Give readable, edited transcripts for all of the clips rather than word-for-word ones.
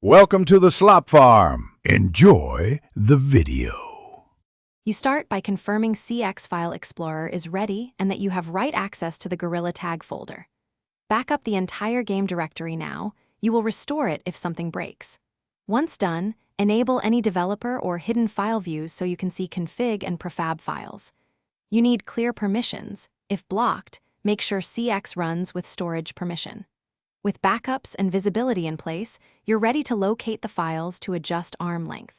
Welcome to the Slop Farm. Enjoy the video. You start by confirming CX File Explorer is ready and that you have write access to the Gorilla Tag folder. Back up the entire game directory now. You will restore it if something breaks. Once done, enable any developer or hidden file views so you can see config and prefab files. You need clear permissions. If blocked, make sure CX runs with storage permission. With backups and visibility in place, you're ready to locate the files to adjust arm length.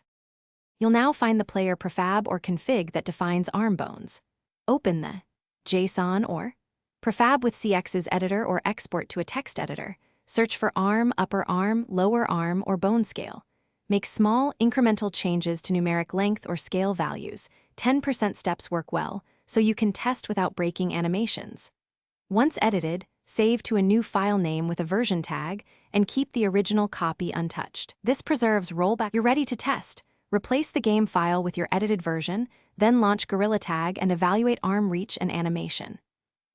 You'll now find the player prefab or config that defines arm bones. Open the JSON or prefab with CX's editor or export to a text editor. Search for arm, upper arm, lower arm, or bone scale. Make small, incremental changes to numeric length or scale values. 10% steps work well, so you can test without breaking animations. Once edited, save to a new file name with a version tag and keep the original copy untouched. This preserves rollback. You're ready to test. Replace the game file with your edited version, then launch Gorilla Tag and evaluate arm reach and animation.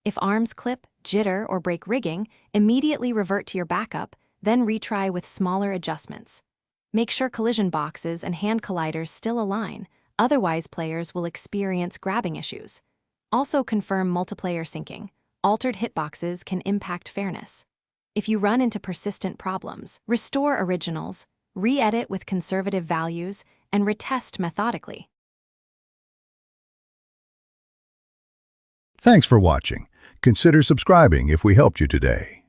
If arms clip, jitter, or break rigging, immediately revert to your backup, then retry with smaller adjustments. Make sure collision boxes and hand colliders still align, otherwise players will experience grabbing issues. Also confirm multiplayer syncing. Altered hitboxes can impact fairness. If you run into persistent problems, restore originals, re-edit with conservative values, and retest methodically. Thanks for watching. Consider subscribing if we helped you today.